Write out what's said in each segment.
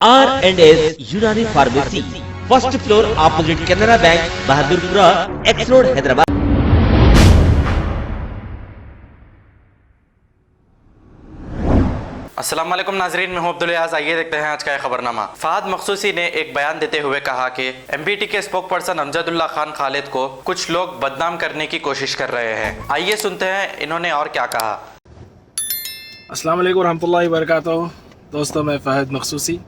R&S यूनानी pharmacy, first floor opposite Canara bank, Bahadurpura, x road, Hyderabad. अस्सलाम वालेकुम नाजरीन, मैं हूं अब्दुल याज़। आइए देखते हैं आज का खबरनामा। फहद मखसूसी ने एक बयान देते हुए कहा कि एमपीटी के स्पोक पर्सन अमजदुल्ला खान खालिद को कुछ लोग बदनाम करने की कोशिश कर रहे हैं। आइए सुनते हैं इन्होंने और क्या कहा। अस्सलाम वालेकुम रहमतुल्लाहि व बरकातुहू। दोस्तों, मैं फहद मखसूसी।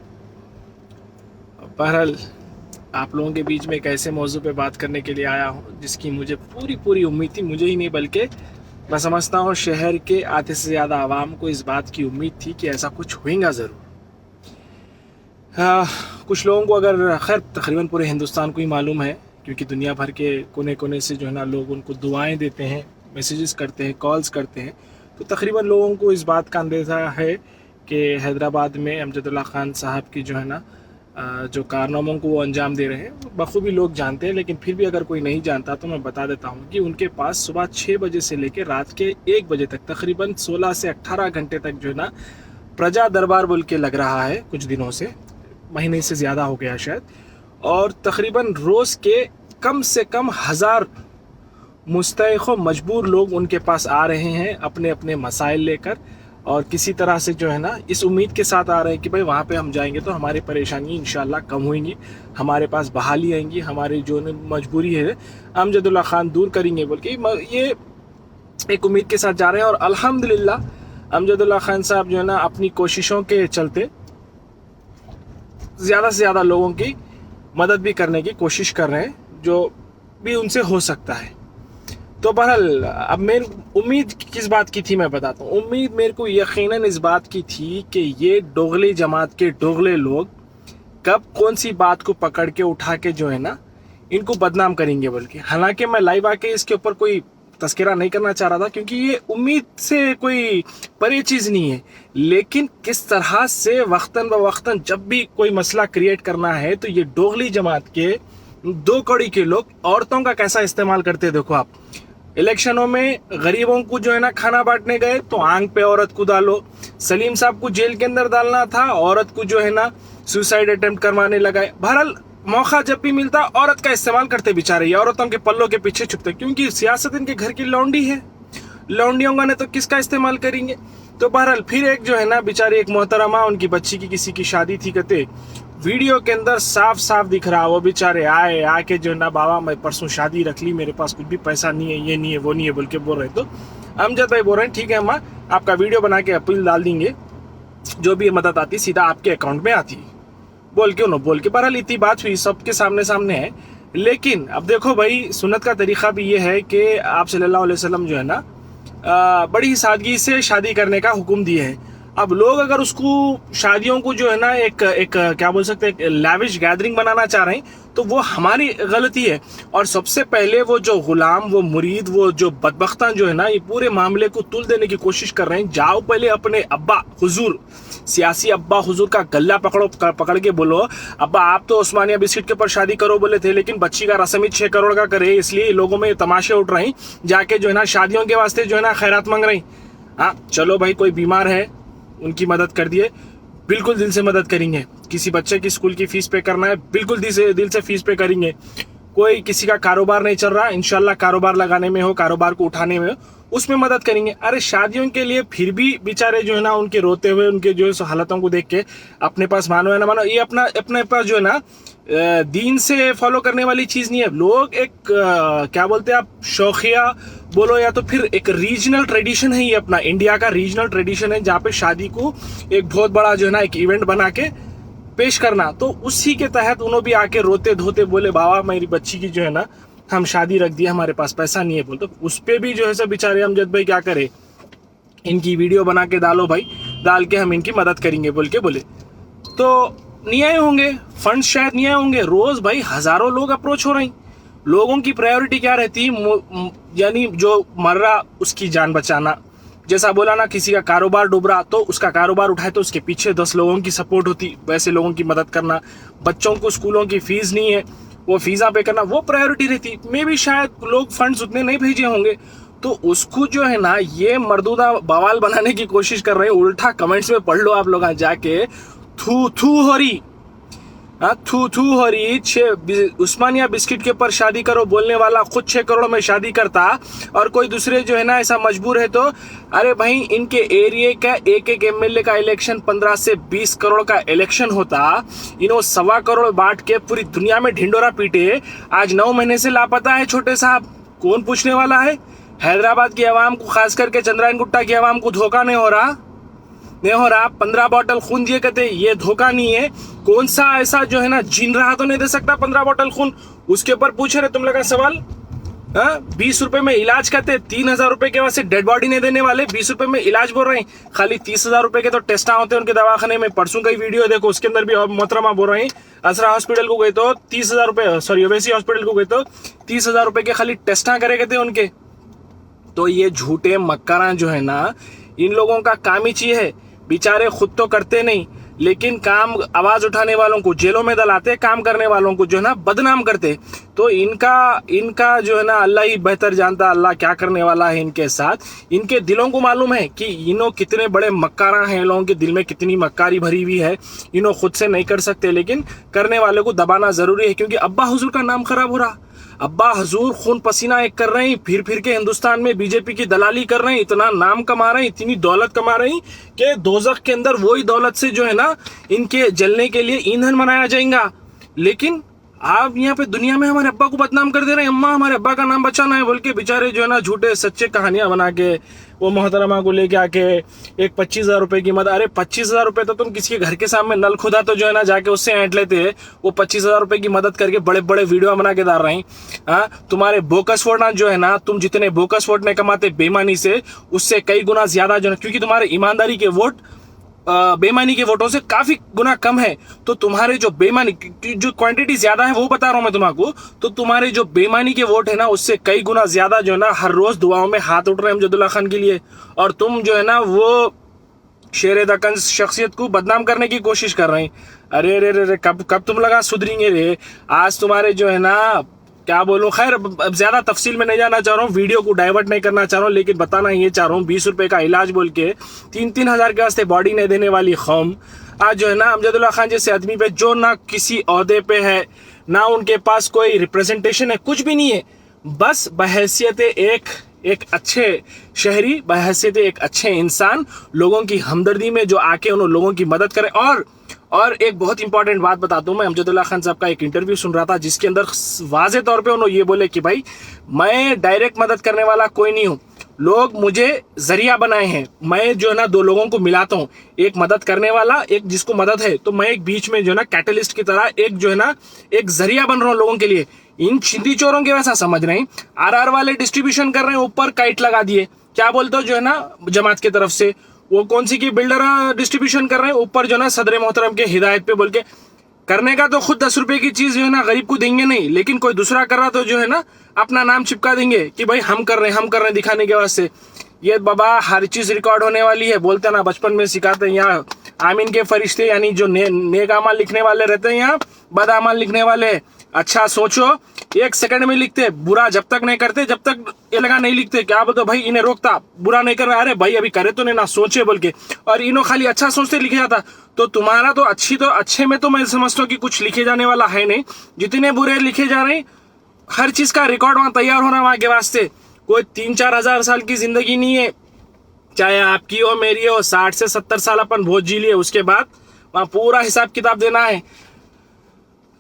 बहरहाल आप लोगों के बीच में एक ऐसे मौजू पे बात करने के लिए आया हूँ जिसकी मुझे पूरी उम्मीद थी। मुझे ही नहीं बल्कि मैं समझता हूँ शहर के आधे से ज़्यादा आवाम को इस बात की उम्मीद थी कि ऐसा कुछ होगा ज़रूर। कुछ लोगों को अगर खैर तकरीबन पूरे हिंदुस्तान को ही मालूम है, क्योंकि दुनिया भर के कोने कोने से जो है ना लोग उनको दुआएं देते हैं, मैसेजेस करते हैं, कॉल्स करते हैं। तो तकरीबन लोगों को इस बात का अंदेशा है कि हैदराबाद में अमजदुल्ला खान साहब की जो है ना जो कारनामों को वो अंजाम दे रहे हैं बखूबी लोग जानते हैं। लेकिन फिर भी अगर कोई नहीं जानता तो मैं बता देता हूँ कि उनके पास सुबह 6 बजे से लेकर रात के 1 बजे तक तकरीबन 16 से 18 घंटे तक जो है ना प्रजा दरबार बोल के लग रहा है। कुछ दिनों से, महीने से ज़्यादा हो गया शायद। और तकरीबन रोज़ के कम से कम 1000 मुस्तैक़ व मजबूर लोग उनके पास आ रहे हैं अपने अपने मसाइल लेकर, और किसी तरह से जो है ना इस उम्मीद के साथ आ रहे हैं कि भाई वहाँ पे हम जाएंगे तो हमारी परेशानी इंशाल्लाह कम होंगी, हमारे पास बहाली आएंगी, हमारी जो मजबूरी है अमजदुल्ला खान दूर करेंगे बोल के ये एक उम्मीद के साथ जा रहे हैं। और अल्हम्दुलिल्लाह अमजदुल्ला खान साहब जो है ना अपनी कोशिशों के चलते ज़्यादा से ज़्यादा लोगों की मदद भी करने की कोशिश कर रहे हैं, जो भी उनसे हो सकता है। तो बहरहाल अब मेरी उम्मीद किस बात की थी मैं बताता हूँ। उम्मीद मेरे को यकीनन इस बात की थी कि ये डोगली जमात के डोगले लोग कब कौन सी बात को पकड़ के उठा के जो है ना इनको बदनाम करेंगे बोल के। हालांकि मैं लाइव आके इसके ऊपर कोई तस्करा नहीं करना चाह रहा था, क्योंकि ये उम्मीद से कोई परे चीज़ नहीं है। लेकिन किस तरह से वक्तन ब वक्तन जब भी कोई मसला क्रिएट करना है तो ये डोगली जमात के 2 कड़ी के लोग औरतों का कैसा इस्तेमाल करते हैं। देखो आप, इलेक्शनों में गरीबों को जो है ना खाना बांटने गए तो आंख पे औरत को डालो। सलीम साहब को जेल के अंदर डालना था, औरत को जो है ना सुसाइड अटेम्प्ट करवाने लगाए। बहरहाल मौका जब भी मिलता औरत का इस्तेमाल करते बेचारे, ये औरतों के पल्लों के पीछे छुपते, क्योंकि सियासत इनके घर की लौंडी है। लौंडियों का ने तो किसका इस्तेमाल करेंगे। तो बहरहाल फिर एक जो है ना बेचारी एक मोहतरमा, उनकी बच्ची की किसी की शादी थी, कहते वीडियो के अंदर साफ साफ दिख रहा वो बेचारे आए आके जो है ना बाबा मैं परसों शादी रख ली, मेरे पास कुछ भी पैसा नहीं है, ये नहीं है, वो नहीं है बोल के बोल रहे। तो अमजद भाई बोल रहे हैं ठीक है अम्मा, आपका वीडियो बना के अपील डाल देंगे, जो भी मदद आती सीधा आपके अकाउंट में आती बोल के उन्होंने बोल के। बहरहाल इतनी बात हुई, सबके सामने सामने है। लेकिन अब देखो भाई, सुन्नत का तरीका भी ये है कि आप सल्लल्लाहु अलैहि वसल्लम जो है ना बड़ी ही सादगी से शादी करने का हुक्म दिया है। अब लोग अगर उसको शादियों को जो है ना एक क्या बोल सकते हैं लैविश गैदरिंग बनाना चाह रहे हैं तो वो हमारी गलती है। और सबसे पहले वो जो गुलाम, वो मुरीद, वो जो बदबख्तान जो है ना ये पूरे मामले को तुल देने की कोशिश कर रहे हैं। जाओ पहले अपने अब्बा हुजूर, सियासी अब्बा हुजूर का गला पकड़ के बोलो, अब्बा आप तो उस्मानिया बिस्किट के ऊपर शादी करो बोले थे, लेकिन बच्ची का रस्म ही 6 करोड़ का करे, इसलिए लोगों में तमाशे उठ रहे हैं, जाके जो है ना शादियों के वास्ते जो है ना खैरात मांग रही। हाँ चलो भाई, कोई बीमार है उनकी मदद कर दिए, बिल्कुल दिल से मदद करेंगे। किसी बच्चे की स्कूल की फीस पे करना है, बिल्कुल दिल से फीस पे करेंगे। कोई किसी का कारोबार नहीं चल रहा, इंशाल्लाह कारोबार लगाने में हो, कारोबार को उठाने में हो, उसमें मदद करेंगे। अरे शादियों के लिए फिर भी बेचारे जो है ना उनके रोते हुए, उनके जो है हालतों को देख के अपने पास मानो या ना मानो, ये अपने पास जो है ना दीन से फॉलो करने वाली चीज़ नहीं है। लोग एक क्या बोलते हैं आप, शौकिया बोलो या तो फिर एक रीजनल ट्रेडिशन है, ये अपना इंडिया का रीजनल ट्रेडिशन है, जहाँ पे शादी को एक बहुत बड़ा जो है ना एक इवेंट बना के पेश करना। तो उसी के तहत उन्होंने भी आके रोते धोते बोले बाबा मेरी बच्ची की जो है ना हम शादी रख दिया, हमारे पास पैसा नहीं है बोल। तो उस पर भी जो है सब बेचारे अमजद भाई क्या करे, इनकी वीडियो बना के डालो भाई, डाल के हम इनकी मदद करेंगे बोल के बोले। तो नहीं आए होंगे फंड, शायद नहीं आए होंगे। रोज भाई हजारों लोग अप्रोच हो रहे हैं। लोगों की प्रायोरिटी क्या रहती है, यानी जो मर रहा उसकी जान बचाना। जैसा बोला ना, किसी का कारोबार डूब रहा तो उसका कारोबार उठाए तो उसके पीछे 10 लोगों की सपोर्ट होती, वैसे लोगों की मदद करना। बच्चों को स्कूलों की फीस नहीं है, वो फीसा पे करना, वो प्रायोरिटी रहती। मे भी शायद लोग फंड्स उतने नहीं भेजे होंगे, तो उसको जो है ना ये मर्दूदा बवाल बनाने की कोशिश कर रहे हैं। उल्टा कमेंट्स में पढ़ लो आप लोग जाके, थू थू हो रही, थू थू हो रही। उस्मानिया बिस्किट के ऊपर शादी करो बोलने वाला खुद 6 करोड़ में शादी करता, और कोई दूसरे जो है ना ऐसा मजबूर है तो अरे भाई इनके एरिया का एक एमएलए का इलेक्शन 15 से 20 करोड़ का इलेक्शन होता, इन्हों 1.25 करोड़ बांट के पूरी दुनिया में ढिंडोरा पीटे। आज 9 महीने से लापता है छोटे साहब, कौन पूछने वाला है? हैदराबाद की आवाम को, खास करके चंद्रायन गुट्टा की आवाम को धोखा नहीं हो रहा? 15 बॉटल खून दिए कहते ये धोखा नहीं है। कौन सा ऐसा जो है ना जीन रहा तो नहीं दे सकता 15 बॉटल खून? उसके ऊपर पूछ रहे तुम लोग का सवाल। 20 रुपए में इलाज करते, 3,000 रुपए के वैसे डेड बॉडी नहीं देने वाले, 20 रुपए में इलाज बोल रहे हैं। खाली 30,000 रुपए के तो टेस्ट होते हैं उनके दवाखाने में। परसों का ही वीडियो देखो, उसके अंदर भी मोहतरमा बोल रहे हैं असरा हॉस्पिटल को गए तो 30,000 रुपए, सॉरी ओवैसी हॉस्पिटल को गए तो 30,000 रुपए के खाली टेस्ट करे गए थे उनके। तो ये झूठे मक्कारा जो है ना, इन लोगों का काम ही चाहिए है, बेचारे खुद तो करते नहीं, लेकिन काम आवाज उठाने वालों को जेलों में डलाते, काम करने वालों को जो है ना बदनाम करते। तो इनका जो है ना अल्लाह ही बेहतर जानता, अल्लाह क्या करने वाला है इनके साथ। इनके दिलों को मालूम है कि इन्हों कितने बड़े मक्कारा हैं, लोगों के दिल में कितनी मक्कारी भरी हुई है। इन्हों खुद से नहीं कर सकते, लेकिन करने वाले को दबाना जरूरी है, क्योंकि अब्बा हुजूर का नाम खराब हो रहा। अब्बा हजूर खून पसीना एक कर रहे हैं, फिर के हिंदुस्तान में बीजेपी की दलाली कर रहे हैं, इतना नाम कमा रहे हैं, इतनी दौलत कमा रहे हैं कि दोजख के अंदर वही दौलत से जो है ना इनके जलने के लिए ईंधन बनाया जाएगा। लेकिन आप यहाँ पे दुनिया में हमारे अब्बा को बदनाम कर दे रहे हैं। अम्मा हमारे अब्बा का नाम बचाना है बोल के बेचारे जो है ना झूठे सच्चे कहानियां बना के वो मोहतरमा को लेके आके एक 25,000 रुपए की मदद। अरे 25,000 रुपए तो तुम किसी के घर के सामने नल खुदा तो जो है ना जाके उससे ऐंठ लेते हैं। वो 25,000 रुपए की मदद करके बड़े बड़े वीडियो बना के डाल रहे हैं। तुम्हारे बोकस वोट जो है ना, तुम जितने बोकस वोट नहीं कमाते बेईमानी से, उससे कई गुना ज्यादा जो है, क्योंकि तुम्हारे ईमानदारी के वोट बेईमानी के वोटों से काफी गुना कम है। तो तुम्हारे जो बेईमानी जो क्वांटिटी ज्यादा है वो बता रहा हूं मैं तुमको, तो तुम्हारे जो बेईमानी के वोट है ना उससे कई गुना ज्यादा जो है ना हर रोज दुआओं में हाथ उठ रहे हैं अमजदुल्ला खान के लिए। और तुम जो है ना वो शेर दक्कन शख्सियत को बदनाम करने की कोशिश कर रहे हैं। अरे रे रे कब तुम लगा सुधरेंगे रे? आज तुम्हारे जो है ना क्या बोलूं, खैर अब ज्यादा तफसील में नहीं जाना चाह रहा हूँ, वीडियो को डाइवर्ट नहीं करना चाह रहा हूँ, लेकिन बताना ये चाह रहा हूँ 20 रुपए का इलाज बोल के 3-3 हजार के वास्ते बॉडी नहीं देने वाली कौम आज जो है ना अमजदुल्ला खान जैसे आदमी पे, जो ना किसी ओहदे पे है, ना उनके पास कोई रिप्रेजेंटेशन है, कुछ भी नहीं है, बस बहैसियत एक अच्छे शहरी, बहैसियत एक अच्छे इंसान, लोगों की हमदर्दी में जो आके उन लोगों की मदद करे। और एक बहुत इंपॉर्टेंट बात बताता हूँ, मैं अमजदुल्ला खान साहब का एक इंटरव्यू सुन रहा था जिसके अंदर वाज़े तौर पे उन्होंने ये बोले कि भाई मैं डायरेक्ट मदद करने वाला कोई नहीं हूँ, लोग मुझे जरिया बनाए हैं, मैं जो है ना 2 लोगों को मिलाता हूँ, एक मदद करने वाला, एक जिसको मदद है, तो मैं एक बीच में जो है ना कैटलिस्ट की तरह एक जो है ना एक जरिया बन रहा हूँ लोगों के लिए। इन छिंदी चोरों के वैसा समझ रहे हैं, आरआर वाले डिस्ट्रीब्यूशन कर रहे हैं, ऊपर काइट लगा दिए, क्या बोलते हो जो है ना जमात की तरफ से, वो कौन सी की बिल्डर डिस्ट्रीब्यूशन कर रहे हैं, ऊपर जो है ना सदर मोहतरम के हिदायत पे बोल के करने का, तो खुद 10 रुपए की चीज जो है ना गरीब को देंगे नहीं, लेकिन कोई दूसरा कर रहा तो जो है ना अपना नाम चिपका देंगे कि भाई हम कर रहे हैं दिखाने के वास्ते। ये बाबा हर चीज रिकॉर्ड होने वाली है, बोलते ना बचपन में सिखाते हैं यहाँ आमीन के फरिश्ते, यानी जो नेक अमाल लिखने वाले रहते हैं, यहाँ बद अमाल लिखने वाले। अच्छा सोचो, 1 सेकंड में लिखते, बुरा जब तक नहीं करते, जब तक ये लगा नहीं लिखते, क्या बोलते भाई इन्हें रोकता, बुरा नहीं कर रहा, अरे भाई अभी करे तो नहीं ना सोचे बोल के, और इन्हों खाली अच्छा सोचते लिखे जाता। तो तुम्हारा तो अच्छे में तो मैं समझता हूँ कि कुछ लिखे जाने वाला है नहीं, जितने बुरे लिखे जा रहे हैं, हर चीज का रिकॉर्ड वहां तैयार होना वहां के वास्ते। कोई 3-4 हजार साल की जिंदगी नहीं है, चाहे आपकी हो मेरी हो, 60 से 70 साल अपन भोज जी लिए, उसके बाद वहां पूरा हिसाब किताब देना है।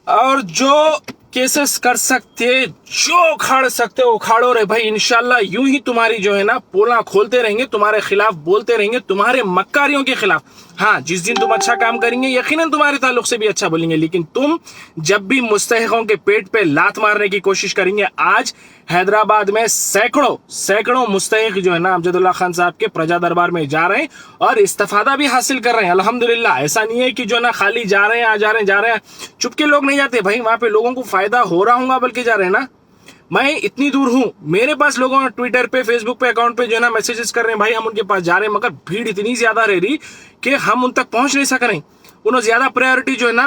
और जो केसेस कर सकते, जो उखाड़ सकते हो उखाड़ो रे भाई, इंशाल्लाह यूं ही तुम्हारी जो है ना पोला खोलते रहेंगे, तुम्हारे खिलाफ बोलते रहेंगे, तुम्हारे मक्कारियों के खिलाफ। हाँ, जिस दिन तुम अच्छा काम करेंगे यकीनन तुम्हारे ताल्लुक से भी अच्छा बोलेंगे, लेकिन तुम जब भी मुस्तहिकों के पेट पे लात मारने की कोशिश करेंगे, आज हैदराबाद में सैकड़ों मुस्तहिक जो है ना अमजदुल्ला खान साहब के प्रजा दरबार में जा रहे हैं और इस्तिफादा भी हासिल कर रहे हैं अल्हम्दुलिल्लाह। ऐसा नहीं है कि जो है ना खाली जा रहे हैं जा रहे हैं, चुपके लोग नहीं जाते भाई, वहां पे लोगों को फायदा हो रहा होगा बल्कि जा रहे हैं ना। मैं इतनी दूर हूं, मेरे पास लोगों ट्विटर पे फेसबुक पे अकाउंट पे जो है ना मैसेजेस कर रहे हैं, भाई हम उनके पास जा रहे हैं, मगर भीड़ इतनी ज्यादा रह रही कि हम उन तक पहुंच नहीं सक रहे। उन्होंने ज्यादा प्रायोरिटी जो है ना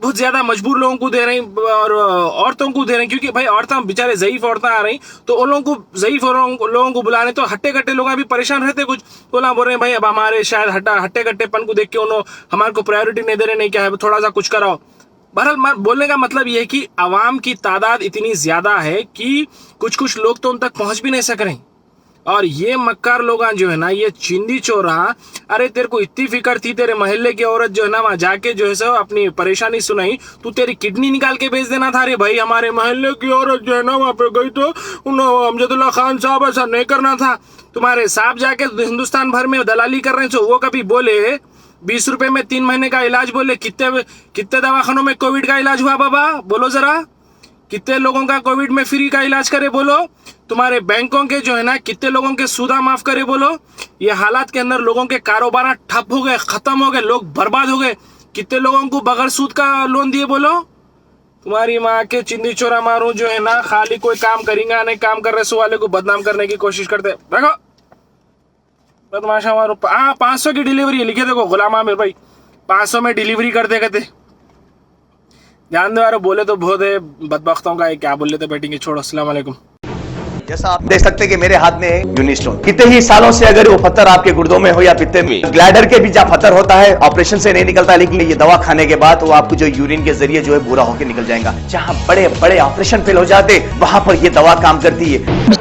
बहुत ज्यादा मजबूर लोगों को दे रहे हैं और औरतों को दे रहे हैं, क्योंकि भाई औरतें बेचारे ज़ईफ औरतें आ रही, तो उन लोगों को ज़ईफ लोगों को बुला रहे, तो हट्टे कट्टे लोग अभी परेशान रहते, कुछ बोला बोल रहे हैं भाई अब हमारे शायद हट्टे कट्टेपन को देख के उन्होंने हमारे को प्रायोरिटी नहीं दे रहे, नहीं क्या है थोड़ा सा कुछ कराओ। बहरहाल बोलने का मतलब यह है कि आवाम की तादाद इतनी ज्यादा है कि कुछ लोग तो उन तक पहुंच भी नहीं सक रहे, और ये मक्कार लोग जो है ना, ये चिंदी चोरा, अरे तेरे को इतनी फिक्र थी तेरे मोहल्ले की औरत जो है ना वहां जाके जो है सो अपनी परेशानी सुनाई, तू तेरी किडनी निकाल के भेज देना था। अरे भाई हमारे मोहल्ले की औरत जो है ना वहां पे गई तो अमजदुल्ला खान साहब ऐसा नहीं करना था। तुम्हारे साहब जाके हिंदुस्तान भर में दलाली कर रहे हैं, वो कभी बोले 20 रुपए में 3 महीने का इलाज, बोले कितने दवाखानों में कोविड का इलाज हुआ बाबा, बोलो जरा, कितने लोगों का कोविड में फ्री का इलाज करे बोलो, तुम्हारे बैंकों के जो है ना कितने लोगों के सूदा माफ करे बोलो। ये हालात के अंदर लोगों के कारोबार ठप हो गए, खत्म हो गए, लोग बर्बाद हो गए, कितने लोगों को बगैर सूद का लोन दिए बोलो। तुम्हारी माँ के चिंदी चोरा मारू जो है ना, खाली कोई काम करेंगे नहीं, काम कर रहे सो वाले को बदनाम करने की कोशिश करते। देखो बदमाशा मारो। 500 की डिलीवरी लिखे देखो, गुलाम आमिर भाई 500 में डिलीवरी करते कहते। ध्यान दो यार, बोले तो बहुत है बदबख्तों का, क्या बोल लेते बैटिंग, छोड़ो। अस्सलाम वालेकुम। जैसा आप देख सकते हैं कि मेरे हाथ में है यूनिस्टोन। कितने ही सालों से अगर वो पत्थर आपके गुर्दों में हो या पित्ते में, ग्लैडर के भी जहाँ पत्थर होता है ऑपरेशन से नहीं निकलता, लेकिन ये दवा खाने के बाद वो आपको जो यूरिन के जरिए जो है बुरा होकर निकल जाएगा। जहाँ बड़े बड़े ऑपरेशन फेल हो जाते वहां पर ये दवा काम करती है।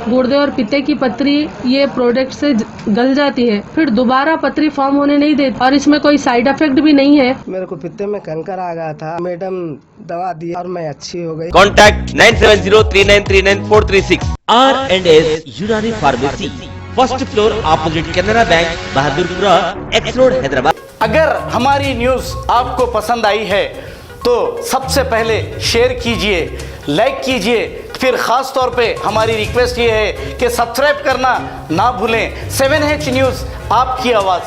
गुर्दे और पित्ते की पथरी ये प्रोडक्ट से गल जाती है, फिर दोबारा पथरी फॉर्म होने नहीं देती, और इसमें कोई साइड इफेक्ट भी नहीं है। मेरे को पित्ते में कंकर आ गया था, मैडम दवा दी और मैं अच्छी हो गई। Contact 9703939436 R&S यूनानी pharmacy, first floor opposite Canara bank, Bahadurpura, x road, Hyderabad. अगर हमारी न्यूज़ आपको पसंद आई है तो सबसे पहले शेयर कीजिए, लाइक कीजिए, फिर खास तौर पे हमारी रिक्वेस्ट ये है कि सब्सक्राइब करना ना भूलें। 7H न्यूज़, आपकी आवाज़।